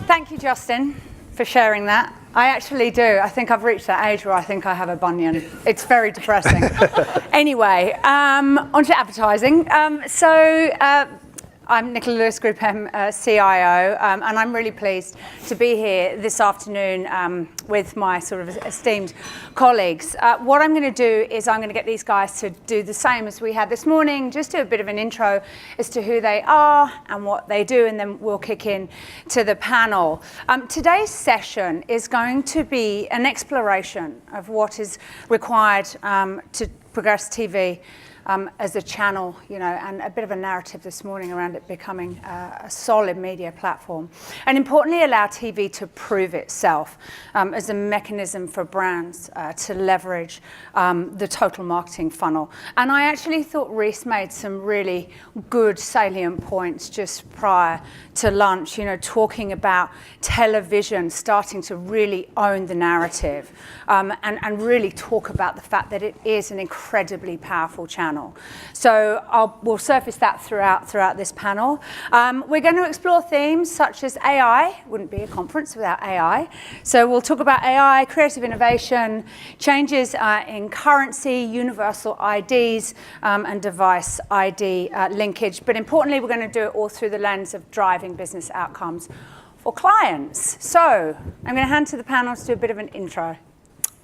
Thank you, Justin, for sharing that. I actually do. I think I've reached that age where I think I have a bunion. It's very depressing. Anyway, onto advertising. I'm Nicola, GroupM CIO, and I'm really pleased to be here this afternoon with my sort of esteemed colleagues. What I'm going to do is I'm going to get these guys to do the same as we had this morning, just do a bit of an intro as to who they are and what they do, and then we'll kick in to the panel. Today's session is going to be an exploration of what is required to progress TV as a channel, and a bit of a narrative this morning around it becoming a solid media platform. And importantly, allow TV to prove itself as a mechanism for brands to leverage the total marketing funnel. And I actually thought Reese made some really good salient points just prior to lunch, talking about television starting to really own the narrative and really talk about the fact that it is an incredibly powerful channel. So we'll surface that throughout this panel. We're going to explore themes such as AI. Wouldn't be a conference without AI. So we'll talk about AI, creative innovation, changes in currency, universal IDs, and device ID linkage. But importantly, we're going to do it all through the lens of driving business outcomes for clients. So I'm going to hand to the panel to do a bit of an intro.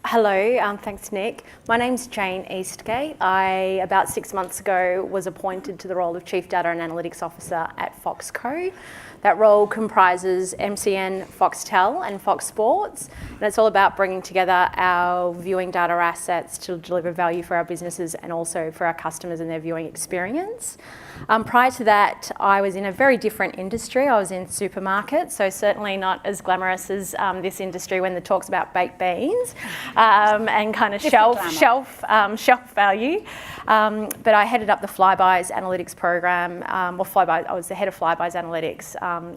Hello, thanks Nick. My name's Jane Eastgate. I, about 6 months ago, was appointed to the role of Chief Data and Analytics Officer at Foxco. That role comprises MCN, Foxtel and Fox Sports, and it's all about bringing together our viewing data assets to deliver value for our businesses and also for our customers and their viewing experience. Prior to that, I was in a very different industry. I was in supermarkets, so certainly not as glamorous as this industry when it talks about baked beans and kind of shelf value. But I headed up the Flybuys analytics program, I was the head of Flybuys analytics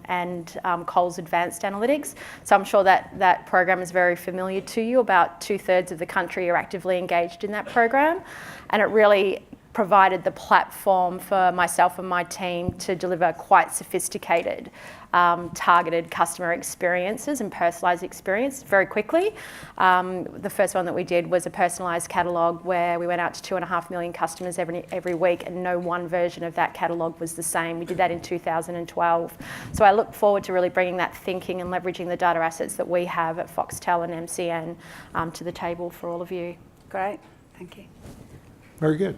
and Coles Advanced Analytics. So I'm sure that program is very familiar to you. About 2/3 of the country are actively engaged in that program, and it really provided the platform for myself and my team to deliver quite sophisticated, targeted customer experiences and personalised experience very quickly. The first one that we did was a personalised catalogue where we went out to 2.5 million customers every week, and no one version of that catalogue was the same. We did that in 2012. So I look forward to really bringing that thinking and leveraging the data assets that we have at Foxtel and MCN to the table for all of you. Great, thank you. Very good.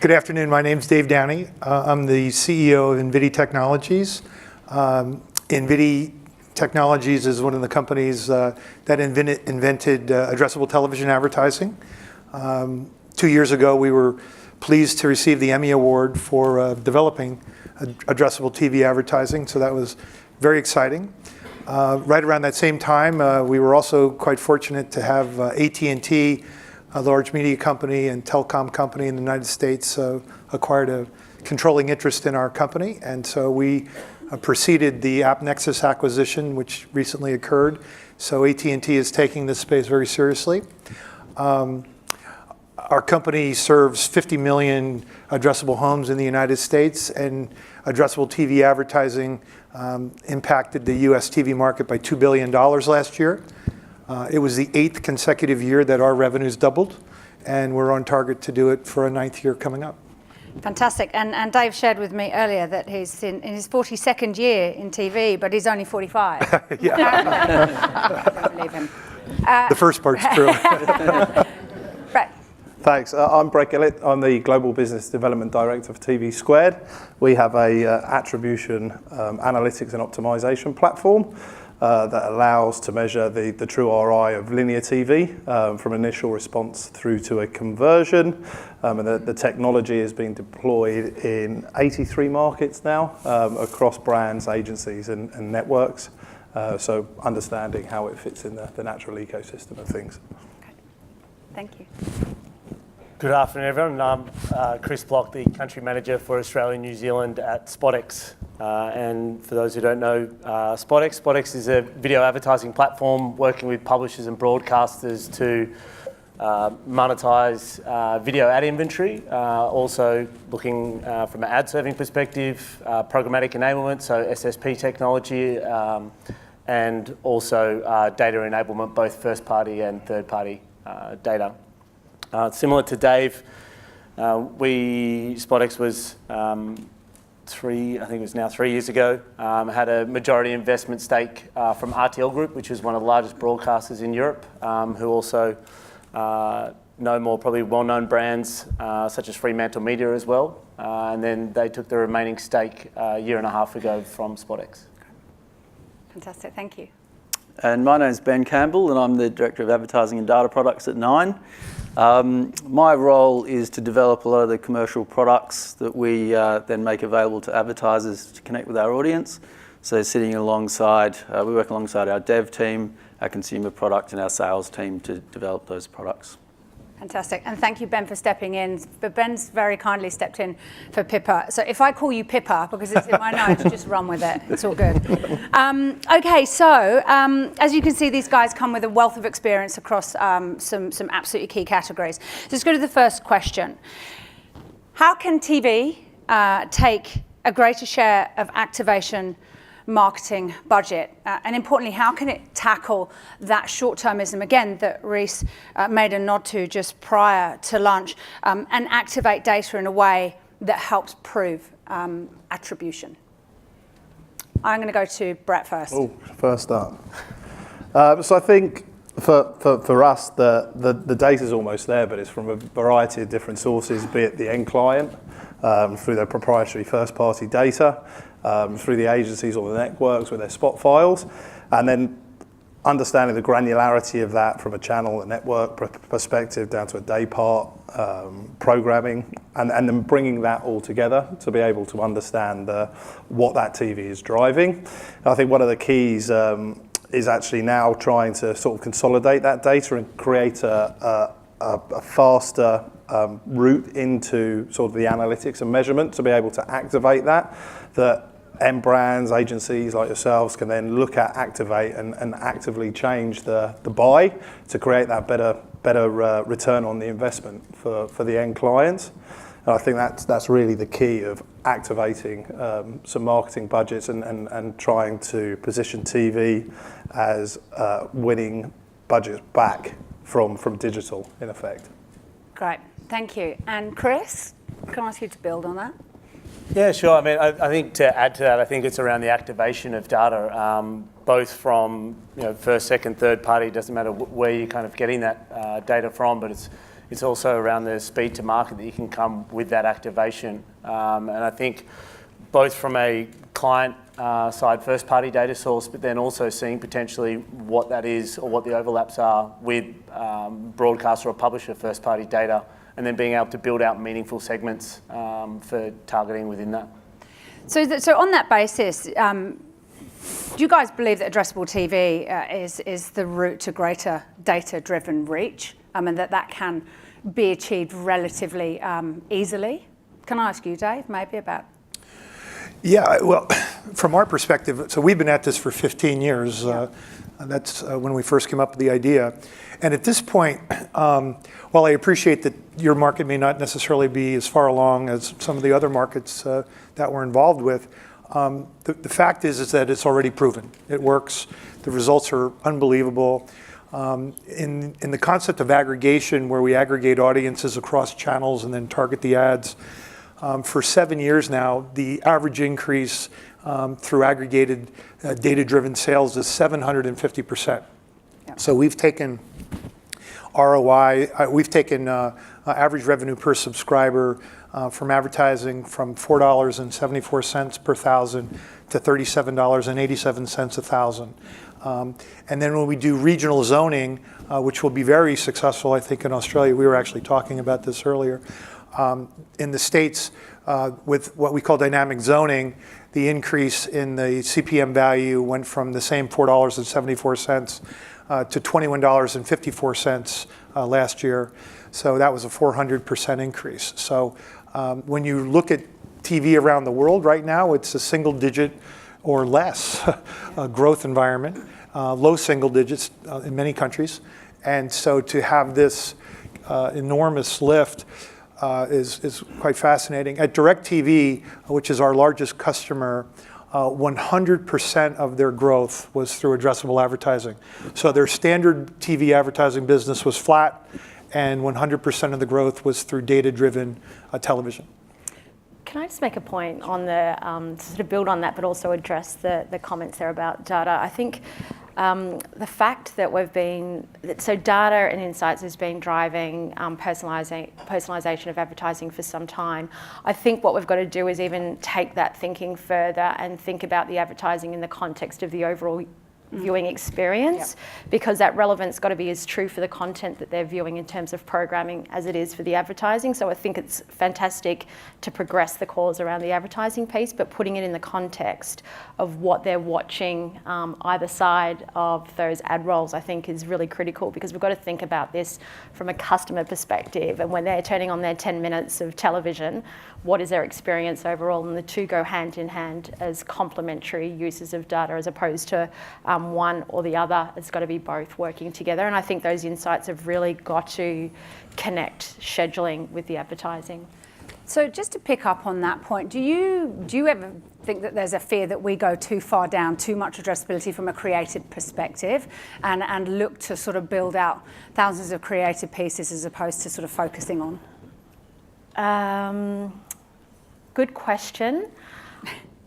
Good afternoon. My name's Dave Downey. I'm the CEO of Invidi Technologies. Invidi Technologies is one of the companies that invented addressable television advertising. 2 years ago, we were pleased to receive the Emmy Award for developing addressable TV advertising, so that was very exciting. Right around that same time, we were also quite fortunate to have AT&T, a large media company and telecom company in the United States, acquired a controlling interest in our company. And so we preceded the AppNexus acquisition, which recently occurred. So AT&T is taking this space very seriously. Our company serves 50 million addressable homes in the United States, and addressable TV advertising impacted the US TV market by $2 billion last year. It was the 8th consecutive year that our revenues doubled, and we're on target to do it for a 9th year coming up. Fantastic. And Dave shared with me earlier that he's in his 42nd year in TV, but he's only 45. Yeah. I don't believe him. The first part's true. Brett. Thanks. I'm Brett Gillett. I'm the Global Business Development Director for TVSquared. We have a attribution analytics and optimization platform that allows to measure the true ROI of linear TV from initial response through to a conversion. And the technology is being deployed in 83 markets now across brands, agencies and networks. So understanding how it fits in the natural ecosystem of things. Okay. Thank you. Good afternoon, everyone. I'm Chris Blok, the Country Manager for Australia and New Zealand at SpotX. And for those who don't know SpotX is a video advertising platform working with publishers and broadcasters to monetize video ad inventory, also looking from an ad serving perspective, programmatic enablement, so SSP technology, and also data enablement, both first party and third party data. Similar to Dave, SpotX was I think it was now 3 years ago, had a majority investment stake from RTL Group, which is one of the largest broadcasters in Europe, who also know more probably well-known brands such as Fremantle Media as well. And then they took the remaining stake a year and a half ago from SpotX. Fantastic, thank you. And my name's Ben Campbell, and I'm the Director of Advertising and Data Products at Nine. My role is to develop a lot of the commercial products that we then make available to advertisers to connect with our audience. So sitting alongside, we work alongside our dev team, our consumer product and our sales team to develop those products. Fantastic, and thank you, Ben, for stepping in. But Ben's very kindly stepped in for Pippa. So if I call you Pippa, because it's in my notes, just run with it. It's all good. Okay, so as you can see, these guys come with a wealth of experience across some absolutely key categories. So let's go to the first question. How can TV take a greater share of activation marketing budget? And importantly, how can it tackle that short-termism, again, that Reece made a nod to just prior to lunch, and activate data in a way that helps prove attribution? I'm going to go to Brett first. Oh, first up. So I think for us, the data is almost there, but it's from a variety of different sources, be it the end client, through their proprietary first-party data, through the agencies or the networks with their spot files, and then understanding the granularity of that from a channel and network perspective down to a day part, programming, and then bringing that all together to be able to understand what that TV is driving. And I think one of the keys is actually now trying to sort of consolidate that data and create a faster route into sort of the analytics and measurement to be able to activate that end brands, agencies like yourselves can then look at, activate and actively change the buy to create that better return on the investment for the end clients. And I think that's really the key of activating some marketing budgets and trying to position TV as winning budgets back from digital, in effect. Great, thank you. And Chris, can I ask you to build on that? Yeah, sure. I mean, I think to add to that, I think it's around the activation of data, both from first, second, third party. It doesn't matter where you're kind of getting that data from, but it's also around the speed to market that you can come with that activation. And I think both from a client side first party data source, but then also seeing potentially what that is or what the overlaps are with broadcaster or publisher first party data, and then being able to build out meaningful segments for targeting within that. So on that basis, do you guys believe that addressable TV is the route to greater data-driven reach, and that can be achieved relatively easily? Can I ask you, Dave, maybe about? Yeah, well, from our perspective, so we've been at this for 15 years. That's when we first came up with the idea. And at this point, while I appreciate that your market may not necessarily be as far along as some of the other markets that we're involved with, the fact is that it's already proven. It works. The results are unbelievable. In the concept of aggregation, where we aggregate audiences across channels and then target the ads, for 7 years now, the average increase through aggregated data-driven sales is 750%. Yeah. So we've taken ROI, we've taken average revenue per subscriber from advertising from $4.74 per thousand to $37.87 a thousand. And then when we do regional zoning, which will be very successful, I think, in Australia, we were actually talking about this earlier. In the States, with what we call dynamic zoning, the increase in the CPM value went from the same $4.74 to $21.54 last year. So that was a 400% increase. So when you look at TV around the world right now, it's a single digit or less growth environment, low single digits in many countries. And so to have this enormous lift is quite fascinating. At DirecTV, which is our largest customer, 100% of their growth was through addressable advertising. So their standard TV advertising business was flat, and 100% of the growth was through data-driven television. Can I just make a point on the, to sort of build on that, but also address the comments there about data? I think the fact that so data and insights has been driving personalisation of advertising for some time. I think what we've got to do is even take that thinking further and think about the advertising in the context of the overall viewing experience, because that relevance got to be as true for the content that they're viewing in terms of programming as it is for the advertising. So I think it's fantastic to progress the cause around the advertising piece, but putting it in the context of what they're watching either side of those ad rolls, I think is really critical, because we've got to think about this from a customer perspective. And when they're turning on their 10 minutes of television, what is their experience overall? And the two go hand in hand as complementary uses of data, as opposed to one or the other. It's got to be both working together. And I think those insights have really got to connect scheduling with the advertising. So just to pick up on that point, do you ever think that there's a fear that we go too far down, too much addressability from a creative perspective, and look to sort of build out thousands of creative pieces as opposed to sort of focusing on? Good question.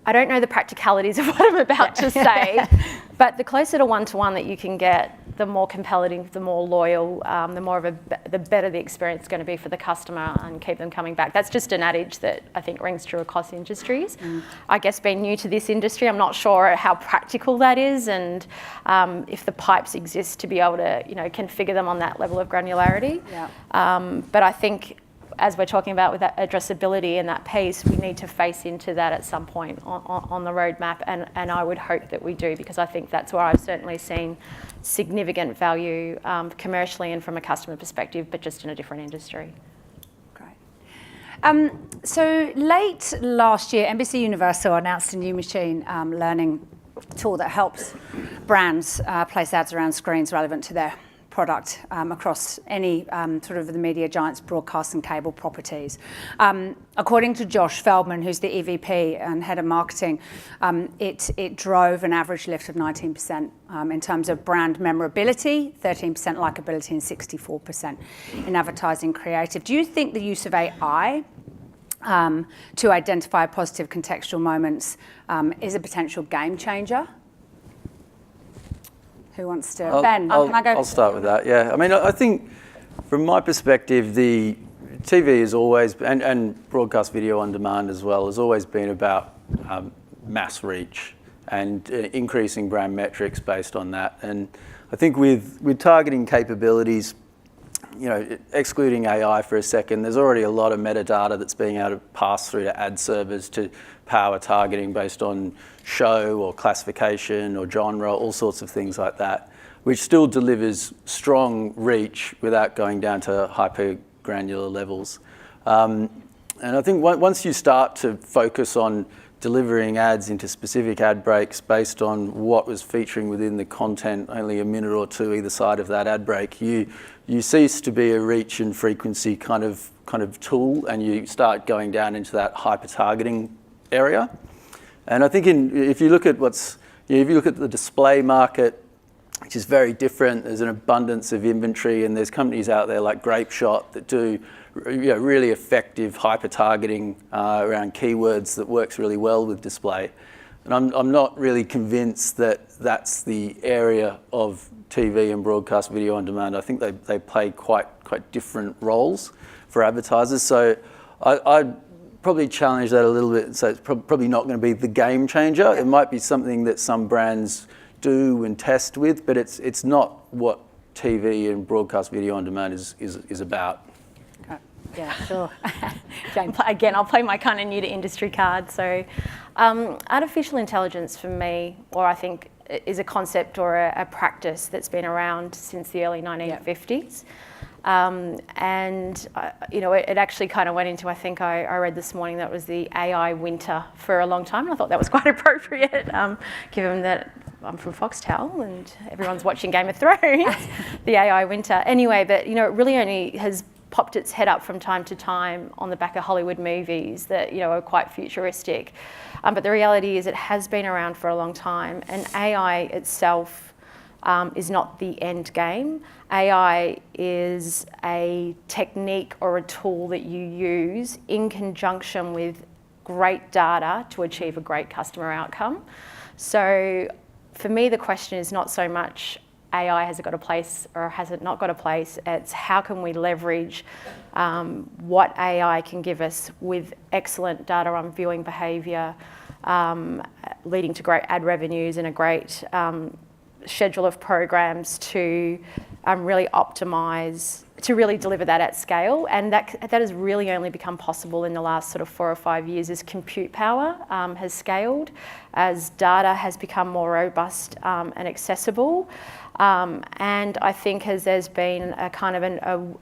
I don't know the practicalities of what I'm about to say, but the closer to one-to-one that you can get, the more compelling, the more loyal, the better the experience is going to be for the customer and keep them coming back. That's just an adage that I think rings true across industries. I guess being new to this industry, I'm not sure how practical that is, and if the pipes exist to be able to, configure them on that level of granularity. But I think, as we're talking about with that addressability and that piece, we need to face into that at some point on the roadmap, and I would hope that we do, because I think that's where I've certainly seen significant value commercially and from a customer perspective, but just in a different industry. Great. So late last year, NBC Universal announced a new machine learning tool that helps brands place ads around screens relevant to their product across any sort of the media giants, broadcast and cable properties. According to Josh Feldman, who's the EVP and head of marketing, it drove an average lift of 19% in terms of brand memorability, 13% likability, and 64% in advertising creative. Do you think the use of AI to identify positive contextual moments is a potential game changer? Who wants to? Ben, can I go? I'll start with that, yeah. I mean, I think from my perspective, the TV is always, and broadcast video on demand as well, has always been about mass reach and increasing brand metrics based on that. And I think with targeting capabilities, excluding AI for a second, there's already a lot of metadata that's being able to pass through to ad servers to power targeting based on show or classification or genre, all sorts of things like that, which still delivers strong reach without going down to hyper granular levels. And I think once you start to focus on delivering ads into specific ad breaks based on what was featuring within the content, only a minute or two either side of that ad break, you cease to be a reach and frequency kind of tool, and you start going down into that hyper targeting area. And I think if you look at the display market, which is very different, there's an abundance of inventory, and there's companies out there like GrapeShot that do really effective hyper targeting around keywords that works really well with display. And I'm not really convinced that that's the area of TV and broadcast video on demand. I think they play quite different roles for advertisers. So I'd probably challenge that a little bit. So it's probably not going to be the game changer. It might be something that some brands do and test with, but it's not what TV and broadcast video on demand is about. Okay. Yeah, sure. Again, I'll play my kind of new to industry card. So artificial intelligence for me, or I think is a concept or a practice that's been around since the early 1950s. It actually kind of went into, I think I read this morning that was the AI winter for a long time, and I thought that was quite appropriate, given that I'm from Foxtel and everyone's watching Game of Thrones, the AI winter. Anyway, but it really only has popped its head up from time to time on the back of Hollywood movies that are quite futuristic. But the reality is it has been around for a long time, and AI itself is not the end game. AI is a technique or a tool that you use in conjunction with great data to achieve a great customer outcome. So for me, the question is not so much AI, has it got a place or has it not got a place? It's how can we leverage what AI can give us with excellent data on viewing behaviour, leading to great ad revenues and a great schedule of programs to really optimise, to really deliver that at scale. And that has really only become possible in the last sort of 4 or 5 years as compute power has scaled, as data has become more robust and accessible. And I think as there's been a kind of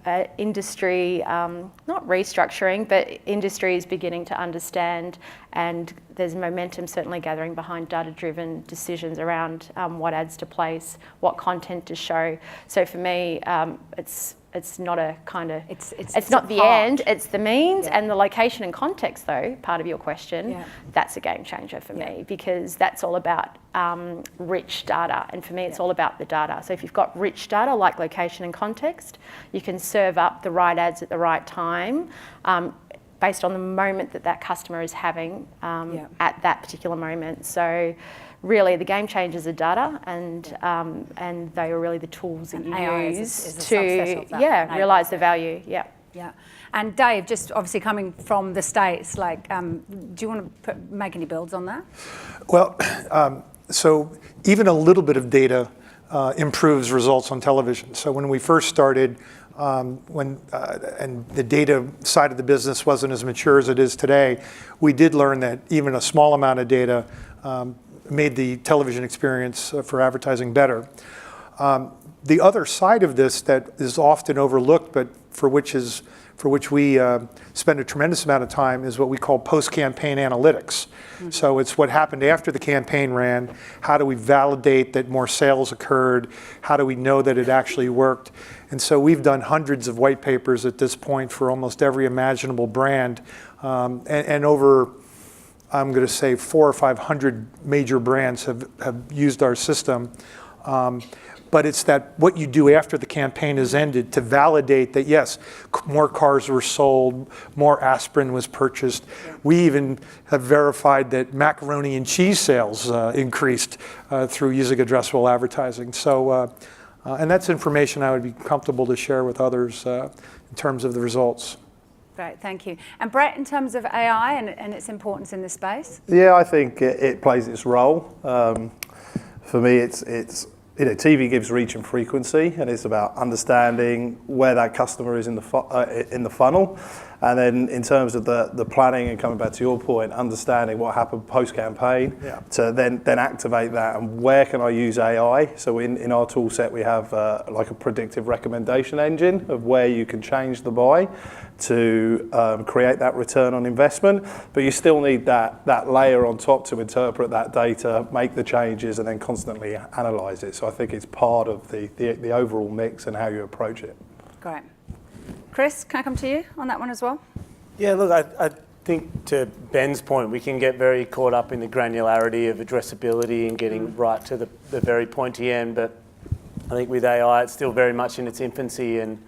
an industry, not restructuring, but industry is beginning to understand, and there's momentum certainly gathering behind data-driven decisions around what ads to place, what content to show. So for me, it's not a kind of, it's not the end, it's the means. And the location and context, though, part of your question, that's a game changer for me, because that's all about rich data, and for me it's all about the data. So if you've got rich data like location and context, you can serve up the right ads at the right time based on the moment that customer is having at that particular moment. So really the game changers are data, and they are really the tools that you use to realise the value. Yeah. And Dave, just obviously coming from the States, like, do you want to make any builds on that? Well, so even a little bit of data improves results on television. So when we first started, and the data side of the business wasn't as mature as it is today, we did learn that even a small amount of data made the television experience for advertising better. The other side of this that is often overlooked, but for which we spend a tremendous amount of time, is what we call post-campaign analytics. Mm-hmm. So it's what happened after the campaign ran. How do we validate that more sales occurred? How do we know that it actually worked? And so we've done hundreds of white papers at this point for almost every imaginable brand, and over, I'm going to say 400 or 500 major brands have used our system. But it's that what you do after the campaign has ended to validate that, yes, more cars were sold, more aspirin was purchased. Yeah. We even have verified that macaroni and cheese sales increased through using addressable advertising. So, and that's information I would be comfortable to share with others in terms of the results. Great, thank you. And Brett, in terms of AI and its importance in this space? Yeah, I think it plays its role. For me, it's TV gives reach and frequency, and it's about understanding where that customer is in the funnel, and then in terms of the planning and coming back to your point, understanding what happened post campaign to then activate that, and where can I use AI. So in our tool set we have like a predictive recommendation engine of where you can change the buy to create that return on investment, but you still need that layer on top to interpret that data, make the changes, and then constantly analyse it. So I think it's part of the overall mix and how you approach it. Great. Chris, can I come to you on that one as well? Yeah, look, I think to Ben's point, we can get very caught up in the granularity of addressability and getting right to the very pointy end, but I think with AI it's still very much in its infancy, and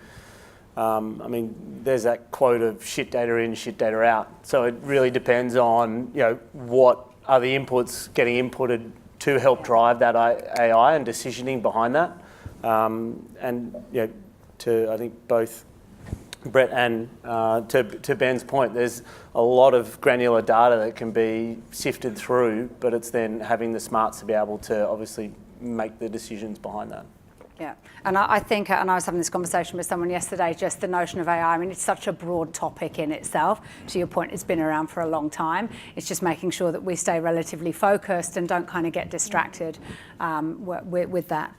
I mean, there's that quote of shit data in, shit data out. So it really depends on, what are the inputs getting inputted to help drive that AI and decisioning behind that. And to I think both Brett and to Ben's point, there's a lot of granular data that can be sifted through, but it's then having the smarts to be able to obviously make the decisions behind that. Yeah, and I think, and I was having this conversation with someone yesterday, just the notion of AI, I mean, it's such a broad topic in itself. To your point, it's been around for a long time. It's just making sure that we stay relatively focused and don't kind of get distracted with that.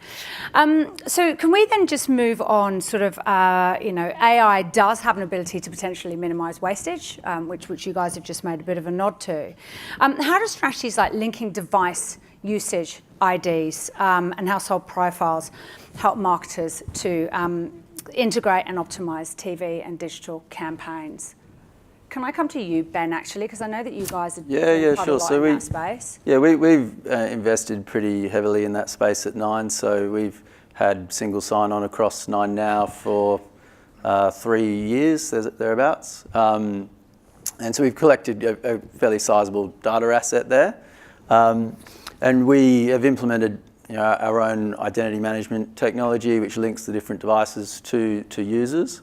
So can we then just move on, sort of, AI does have an ability to potentially minimise wastage, which you guys have just made a bit of a nod to. How do strategies like linking device usage IDs and household profiles help marketers to integrate and optimize TV and digital campaigns. Can I come to you, Ben, actually, because I know that you guys are doing quite a lot in that space. Yeah, we've invested pretty heavily in that space at Nine, so we've had single sign-on across Nine now for 3 years, thereabouts. And so we've collected a fairly sizable data asset there. And we have implemented our own identity management technology, which links the different devices to users,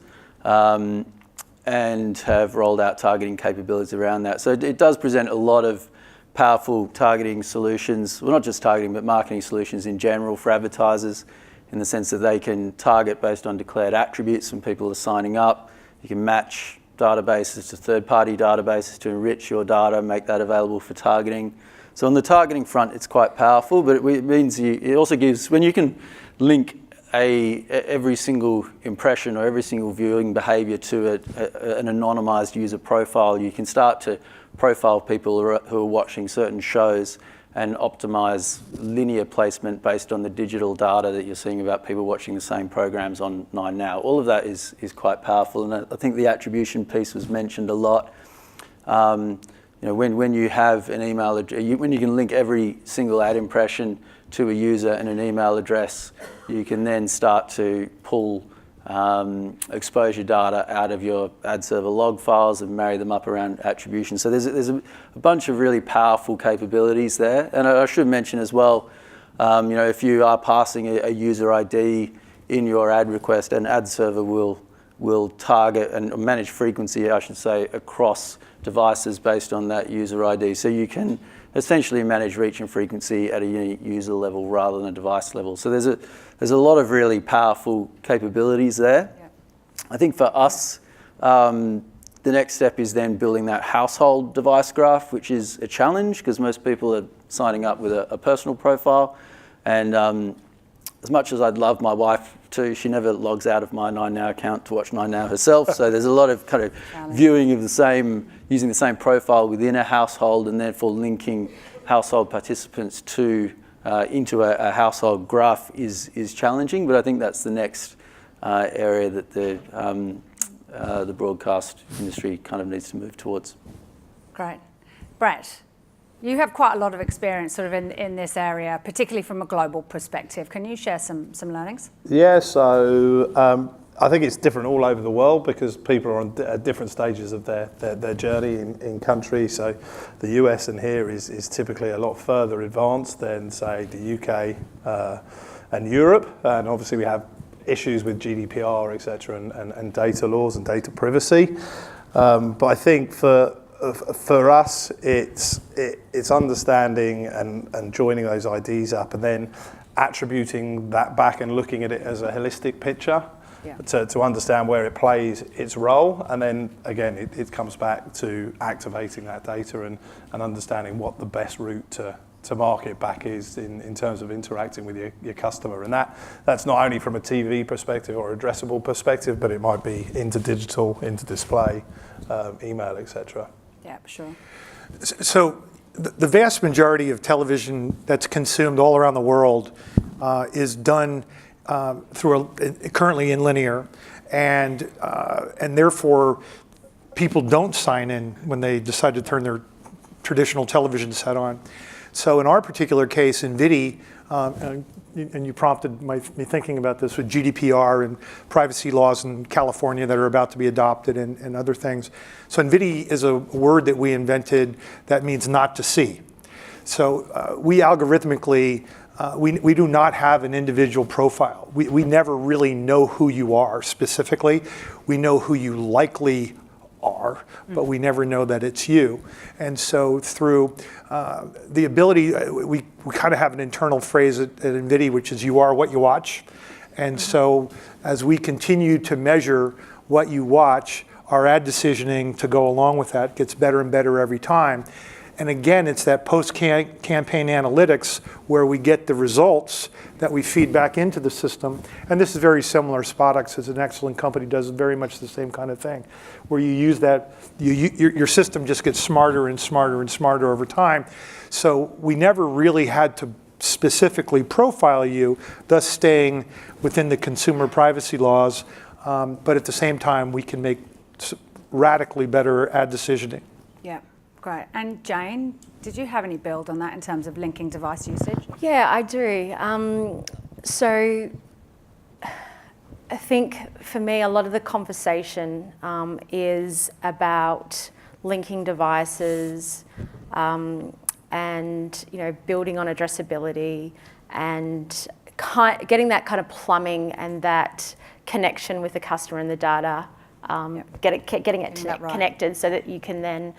and have rolled out targeting capabilities around that. So it does present a lot of powerful targeting solutions, well, not just targeting, but marketing solutions in general for advertisers, in the sense that they can target based on declared attributes when people are signing up. You can match databases to third-party databases to enrich your data, make that available for targeting. So on the targeting front, it's quite powerful, but it means it also gives, when you can link every single impression or every single viewing behaviour to an anonymised user profile, you can start to profile people who are watching certain shows and optimise linear placement based on the digital data that you're seeing about people watching the same programs on Nine Now. All of that is quite powerful, and I think the attribution piece was mentioned a lot. When you have an email address, when you can link every single ad impression to a user and an email address, you can then start to pull exposure data out of your ad server log files and marry them up around attribution. So there's a bunch of really powerful capabilities there. And I should mention as well, if you are passing a user ID in your ad request, an ad server will target and manage frequency, I should say, across devices based on that user ID. So you can essentially manage reach and frequency at a unique user level rather than a device level. So there's a lot of really powerful capabilities there. Yeah. I think for us, the next step is then building that household device graph, which is a challenge because most people are signing up with a personal profile. And as much as I'd love my wife to, she never logs out of my Nine Now account to watch Nine Now herself. So there's a lot of kind of viewing of using the same profile within a household, and therefore linking household participants into a household graph is challenging. But I think that's the next area that the broadcast industry kind of needs to move towards. Great. Brett, you have quite a lot of experience sort of in this area, particularly from a global perspective. Can you share some learnings? Yeah, so I think it's different all over the world because people are on different stages of their journey in country. So the US and here is typically a lot further advanced than, say, the UK and Europe. And obviously we have issues with GDPR, et cetera, and data laws and data privacy. But I think for us, it's understanding and joining those IDs up and then attributing that back and looking at it as a holistic picture. Yeah. To understand where it plays its role, and then again it comes back to activating that data and understanding what the best route to market back is in terms of interacting with your customer. And that's not only from a TV perspective or addressable perspective, but it might be into digital, into display, email, etc. Yeah, sure. So the vast majority of television that's consumed all around the world is done currently in linear, and therefore people don't sign in when they decide to turn their traditional television set on. So in our particular case, Invidi, and you prompted me thinking about this with GDPR and privacy laws in California that are about to be adopted and other things. So Invidi is a word that we invented that means not to see. So we algorithmically, we do not have an individual profile. We never really know who you are specifically. We know who you likely are, but we never know that it's you. And so through the ability, we kind of have an internal phrase at Invidi, which is you are what you watch. And so as we continue to measure what you watch, our ad decisioning to go along with that gets better and better every time. And again, it's that post-campaign analytics where we get the results that we feed back into the system. And this is very similar. SpotX is an excellent company, does very much the same kind of thing, where you use that, your system just gets smarter and smarter and smarter over time. So we never really had to specifically profile you, thus staying within the consumer privacy laws. But at the same time, we can make radically better ad decisioning. Yeah, great. And Jane, did you have any build on that in terms of linking device usage? Yeah, I do. So I think for me, a lot of the conversation is about linking devices and building on addressessability and getting that kind of plumbing and that connection with the customer and the data, getting it connected so that you can then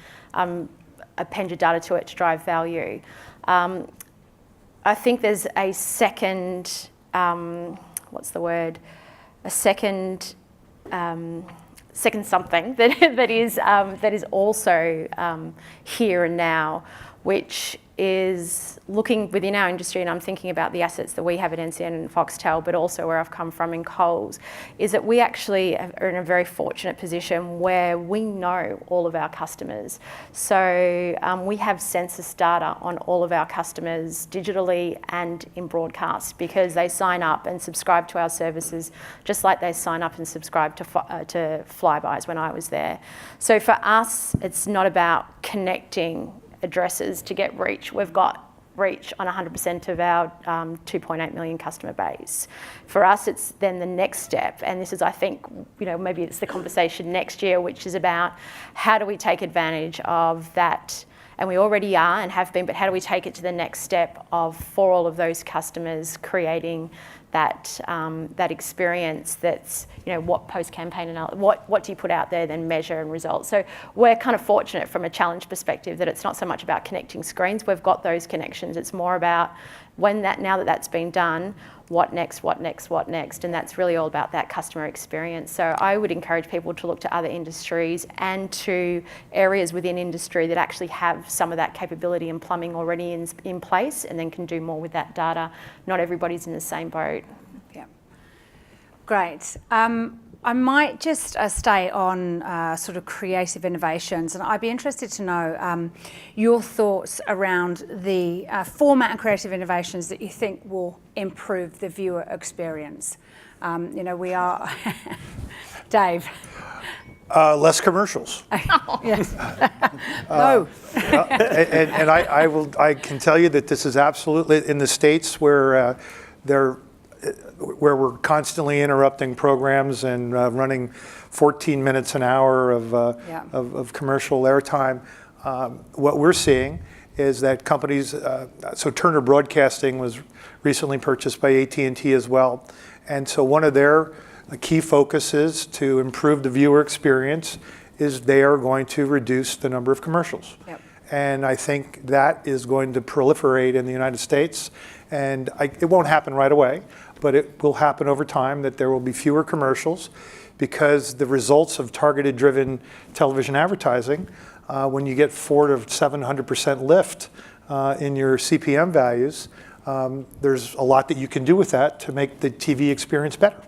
append your data to it to drive value. I think there's a second, second something that is also here and now, which is looking within our industry, and I'm thinking about the assets that we have at NCN and Foxtel, but also where I've come from in Coles, is that we actually are in a very fortunate position where we know all of our customers. So we have census data on all of our customers digitally and in broadcast, because they sign up and subscribe to our services just like they sign up and subscribe to Flybys when I was there. So for us, it's not about connecting addresses to get reach. We've got reach on 100% of our 2.8 million customer base. For us, it's then the next step, and this is, I think, maybe it's the conversation next year, which is about how do we take advantage of that, and we already are and have been, but how do we take it to the next step of, for all of those customers, creating that experience that's, what post-campaign and what do you put out there, then measure and results. So we're kind of fortunate from a challenge perspective that it's not so much about connecting screens. We've got those connections. It's more about now that that's been done, what next, and that's really all about that customer experience. So I would encourage people to look to other industries and to areas within industry that actually have some of that capability and plumbing already in place, and then can do more with that data. Not everybody's in the same boat. Yeah, great. I might just stay on sort of creative innovations, and I'd be interested to know your thoughts around the format and creative innovations that you think will improve the viewer experience. We are... Dave. Less commercials. Yes. No. And I can tell you that this is absolutely in the States where we're constantly interrupting programs and running 14 minutes an hour of commercial airtime. What we're seeing is that companies, so Turner Broadcasting was recently purchased by AT&T as well. And so one of their key focuses to improve the viewer experience is they are going to reduce the number of commercials. Yep. And I think that is going to proliferate in the United States. And it won't happen right away, but it will happen over time, that there will be fewer commercials, because the results of targeted driven television advertising, when you get 400 to 700% lift in your CPM values, there's a lot that you can do with that to make the TV experience better.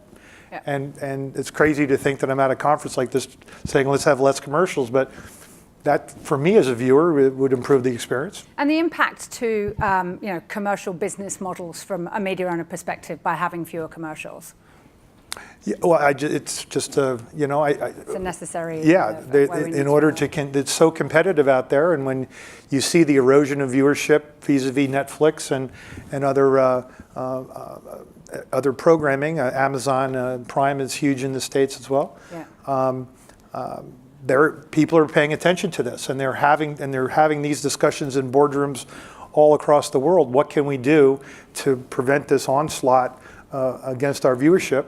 Yeah. And it's crazy to think that I'm at a conference like this saying let's have less commercials, but that, for me as a viewer, would improve the experience. And the impact to commercial business models from a media owner perspective by having fewer commercials. Yeah, well, it's just it's a necessary. Yeah, in order to, it's so competitive out there, and when you see the erosion of viewership vis-a-vis Netflix and other programming, Amazon Prime is huge in the States as well. Yeah. People are paying attention to this, and they're having these discussions in boardrooms all across the world. What can we do to prevent this onslaught against our viewership?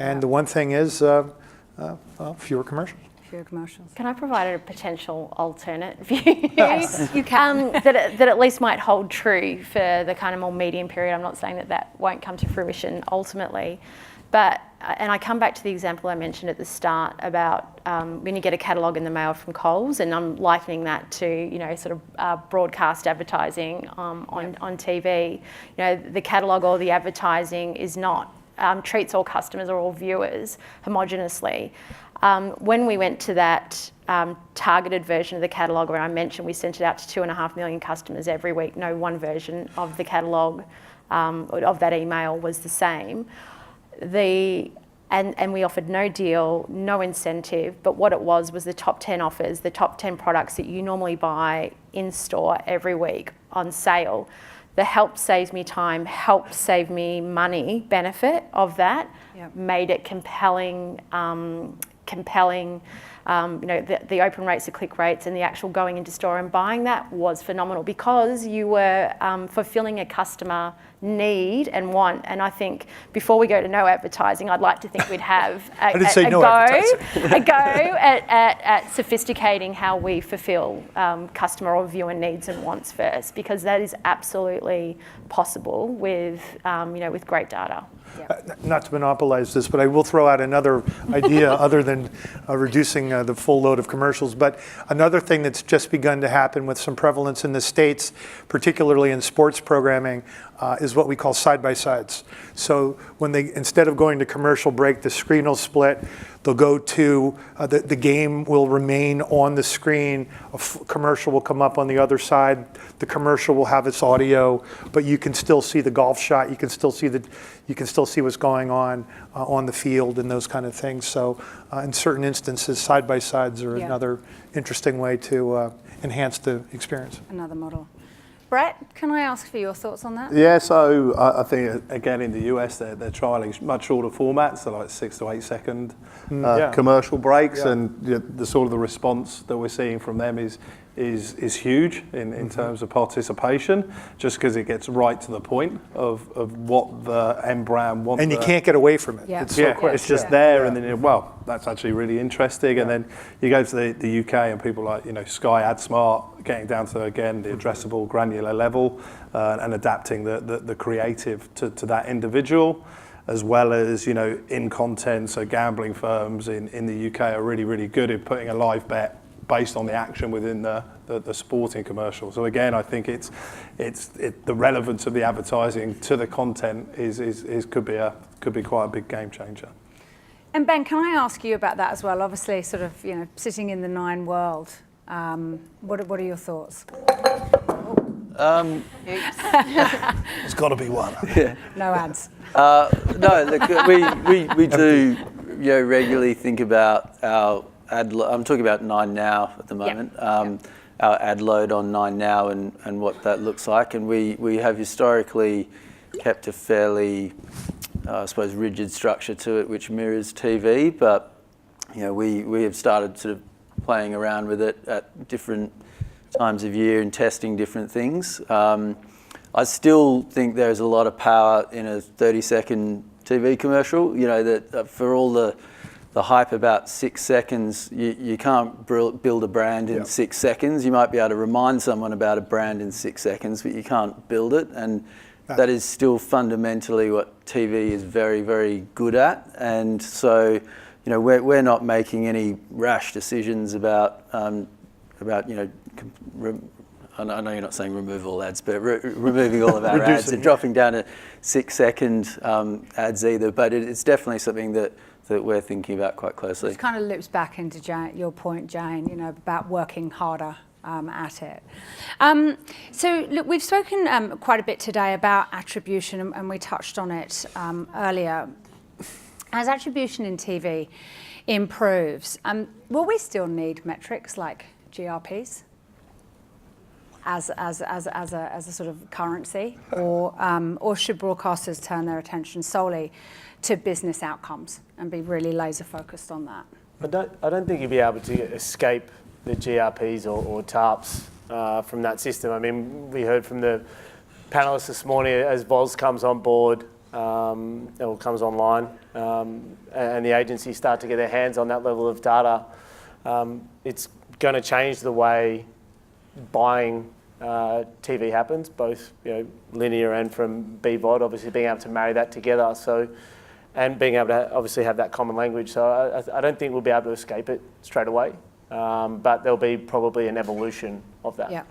And the one thing is fewer commercials. Fewer commercials. Can I provide a potential alternate view? Yes, you can. that at least might hold true for the kind of more medium period. I'm not saying that won't come to fruition ultimately. And I come back to the example I mentioned at the start about when you get a catalogue in the mail from Coles, and I'm likening that to, sort of broadcast advertising on TV. The catalogue or the advertising is not, treats all customers or all viewers homogeneously. When we went to that targeted version of the catalogue, where I mentioned we sent it out to 2.5 million customers every week, no one version of the catalogue of that email was the same. And we offered no deal, no incentive, but what it was the top 10 offers, the top 10 products that you normally buy in store every week on sale. The help saves me time, help save me money benefit of that made it compelling. The open rates, the click rates, and the actual going into store and buying that was phenomenal because you were fulfilling a customer need and want. And I think before we go to no advertising, I'd like to think we'd have a go at sophisticating how we fulfill customer or viewer needs and wants first, because that is absolutely possible with great data. Not to monopolize this, but I will throw out another idea other than reducing the full load of commercials. But another thing that's just begun to happen with some prevalence in the States, particularly in sports programming, is what we call side-by-sides. So when they, instead of going to commercial break, the screen will split. They'll go to, the game will remain on the screen. Commercial will come up on the other side. The commercial will have its audio, but you can still see the golf shot. You can still see what's going on the field and those kind of things. So in certain instances, side-by-sides are another interesting way to enhance the experience. Another model. Brett, can I ask for your thoughts on that? Yeah, so I think, again, in the US, they're trialling much shorter formats, so like 6 to 8 second commercial breaks, and the sort of the response that we're seeing from them is huge in terms of participation, just because it gets right to the point of what the end brand wants. And you can't get away from it. Yeah. It's so quick. It's just there, and then, that's actually really interesting. And then you go to the UK, and people like, Sky AdSmart, getting down to, again, the addressable granular level, and adapting the creative to that individual, as well as, in content. So gambling firms in the UK are really, really good at putting a live bet based on the action within the sporting commercial. So again, I think it's the relevance of the advertising to the content could be quite a big game changer. And Ben, can I ask you about that as well? Obviously, sort of, sitting in the Nine world, what are your thoughts? There's got to be one. Yeah. No ads. No, look, we do regularly think about our I'm talking about 9 Now at the moment. Our ad load on 9 Now and what that looks like, and we have historically kept a fairly, I suppose, rigid structure to it, which mirrors TV. But we have started sort of playing around with it at different times of year and testing different things. I still think there's a lot of power in a 30-second TV commercial. That for all the hype about 6 seconds, you can't build a brand in 6 seconds. You might be able to remind someone about a brand in 6 seconds, but you can't build it. And that is still fundamentally what TV is very, very good at. And so, we're not making any rash decisions about I know you're not saying remove all ads, but removing all of our ads and dropping down to 6 second ads either. But it's definitely something that we're thinking about quite closely. It kind of loops back into your point, Jane, about working harder at it. So look, we've spoken quite a bit today about attribution, and we touched on it earlier. As attribution in TV improves, will we still need metrics like GRPs as a sort of currency, or should broadcasters turn their attention solely to business outcomes and be really laser focused on that? I don't think you'll be able to escape the GRPs or TARPs from that system. I mean, we heard from the panelists this morning, as VOZ comes on board or comes online, and the agencies start to get their hands on that level of data, it's going to change the way buying TV happens, both linear and from BVOD, obviously being able to marry that together. So and being able to obviously have that common language. So I don't think we'll be able to escape it straight away, but there'll be probably an evolution of that. Yeah.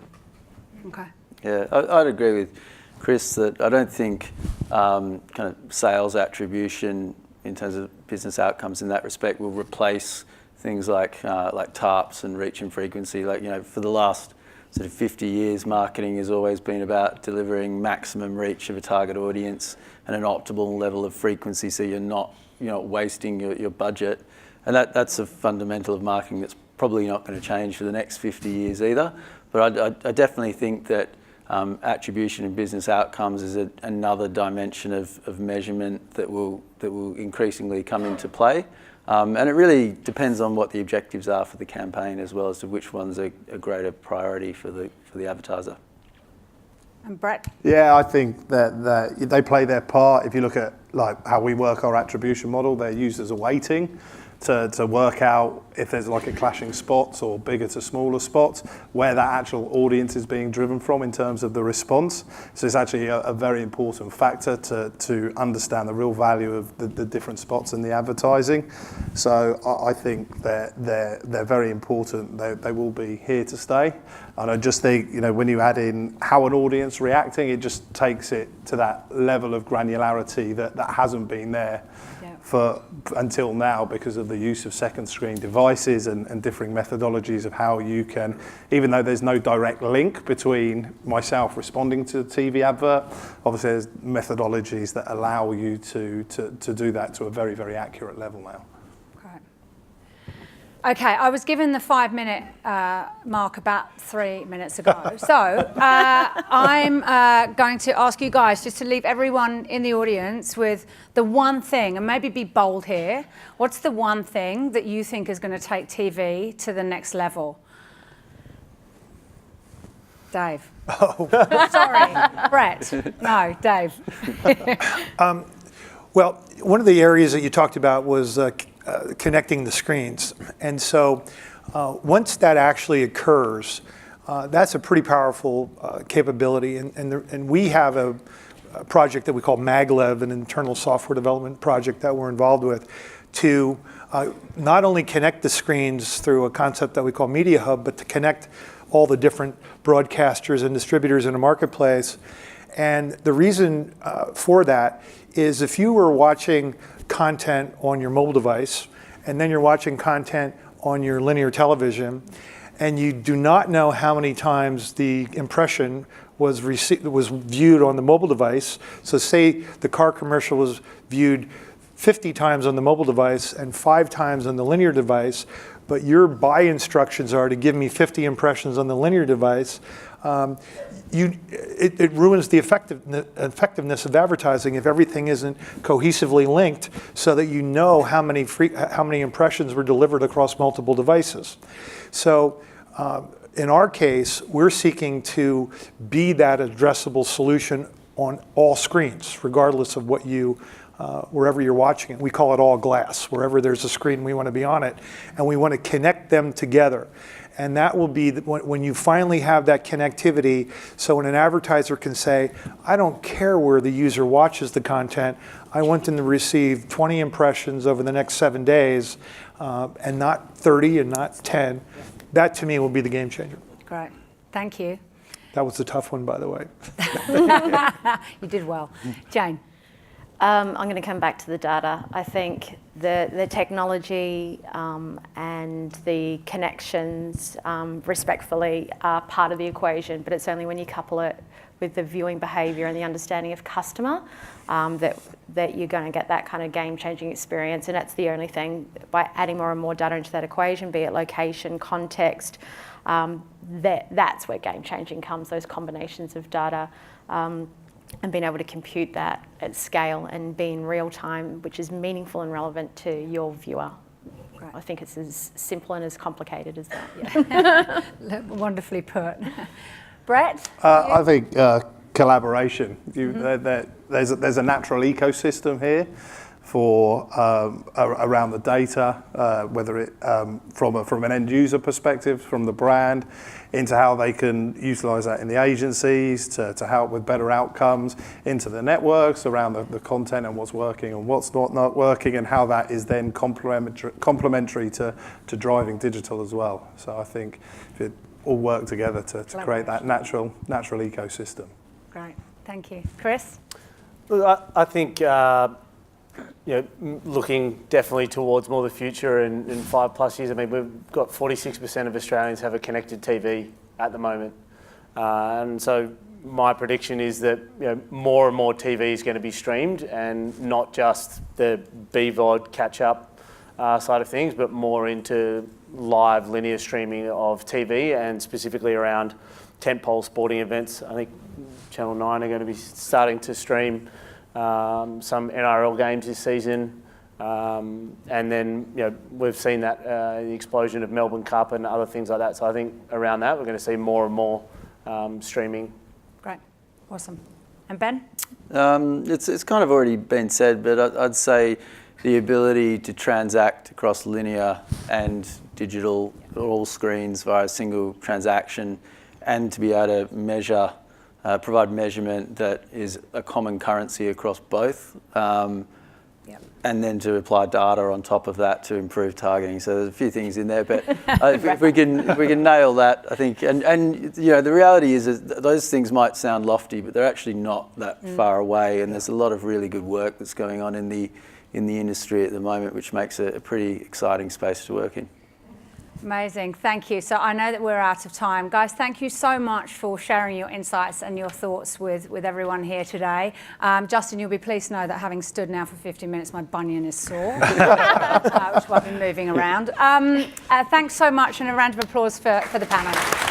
Okay. Yeah, I'd agree with Chris that I don't think kind of sales attribution in terms of business outcomes in that respect will replace things like TARPs and reach and frequency. Like, for the last sort of 50 years, marketing has always been about delivering maximum reach of a target audience and an optimal level of frequency, so you're not wasting your budget. And that's a fundamental of marketing that's probably not going to change for the next 50 years either. But I definitely think that attribution and business outcomes is another dimension of measurement that will increasingly come into play. And it really depends on what the objectives are for the campaign, as well as to which one's a greater priority for the advertiser. And Brett? Yeah, I think that they play their part. If you look at like how we work our attribution model, they're used as a weighting to work out if there's like a clashing spots or bigger to smaller spots, where that actual audience is being driven from in terms of the response. So it's actually a very important factor to understand the real value of the different spots in the advertising. So I think they're very important. They will be here to stay. And I just think, when you add in how an audience reacting, it just takes it to that level of granularity that hasn't been there until now, because of the use of second screen devices and differing methodologies of how you can, even though there's no direct link between myself responding to the TV advert, obviously there's methodologies that allow you to do that to a very, very accurate level now. Okay, I was given the 5-minute mark about 3 minutes ago. So I'm going to ask you guys just to leave everyone in the audience with the one thing, and maybe be bold here. What's the one thing that you think is going to take TV to the next level? Dave. Oh. Sorry, Brett. No, Dave. Well, one of the areas that you talked about was connecting the screens. And so once that actually occurs, that's a pretty powerful capability. And we have a project that we call maglev, an internal software development project that we're involved with, to not only connect the screens through a concept that we call Media Hub, but to connect all the different broadcasters and distributors in a marketplace. And the reason for that is if you were watching content on your mobile device, and then you're watching content on your linear television, and you do not know how many times the impression was viewed on the mobile device. So say the car commercial was viewed 50 times on the mobile device and 5 times on the linear device, but your buy instructions are to give me 50 impressions on the linear device. It ruins the effectiveness of advertising if everything isn't cohesively linked, so that you know how many impressions were delivered across multiple devices. So in our case, we're seeking to be that addressable solution on all screens, regardless of what wherever you're watching it. We call it all glass. Wherever there's a screen, we want to be on it, and we want to connect them together. And that will be when you finally have that connectivity, so when an advertiser can say, I don't care where the user watches the content, I want them to receive 20 impressions over the next 7 days, and not 30 and not 10. That to me will be the game changer. Great, thank you. That was a tough one, by the way. You did well. Jane. I'm going to come back to the data. I think the technology and the connections, respectfully, are part of the equation, but it's only when you couple it with the viewing behaviour and the understanding of customer that you're going to get that kind of game-changing experience. And that's the only thing, by adding more and more data into that equation, be it location, context, that's where game-changing comes, those combinations of data. And being able to compute that at scale and be in real time, which is meaningful and relevant to your viewer. Right. I think it's as simple and as complicated as that. Yeah. Wonderfully put. Brett? I think collaboration. There's a natural ecosystem here for around the data, whether it from an end user perspective, from the brand, into how they can utilise that in the agencies to help with better outcomes, into the networks around the content and what's working and what's not working, and how that is then complementary to driving digital as well. So I think if it all work together to create that natural ecosystem. Great, thank you. Chris? Look, I think looking definitely towards more the future in 5+ years. I mean, we've got 46% of Australians have a connected TV at the moment, and so my prediction is that more and more TV is going to be streamed, and not just the BVOD catch-up side of things, but more into live linear streaming of TV, and specifically around tentpole sporting events. I think Channel 9 are going to be starting to stream some NRL games this season, and then we've seen that the explosion of Melbourne Cup and other things like that. So I think around that we're going to see more and more streaming. Great, awesome. And Ben? It's kind of already been said, but I'd say the ability to transact across linear and digital, all screens via a single transaction, and to be able to measure, provide measurement that is a common currency across both, and then to apply data on top of that to improve targeting. So there's a few things in there, but if we can nail that, I think. And the reality is that those things might sound lofty, but they're actually not that far away. And there's a lot of really good work that's going on in the industry at the moment, which makes it a pretty exciting space to work in. Amazing, thank you. So I know that we're out of time. Guys, thank you so much for sharing your insights and your thoughts with everyone here today. Justin, you'll be pleased to know that having stood now for 50 minutes, my bunion is sore, which I've been moving around. Thanks so much, and a round of applause for the panel.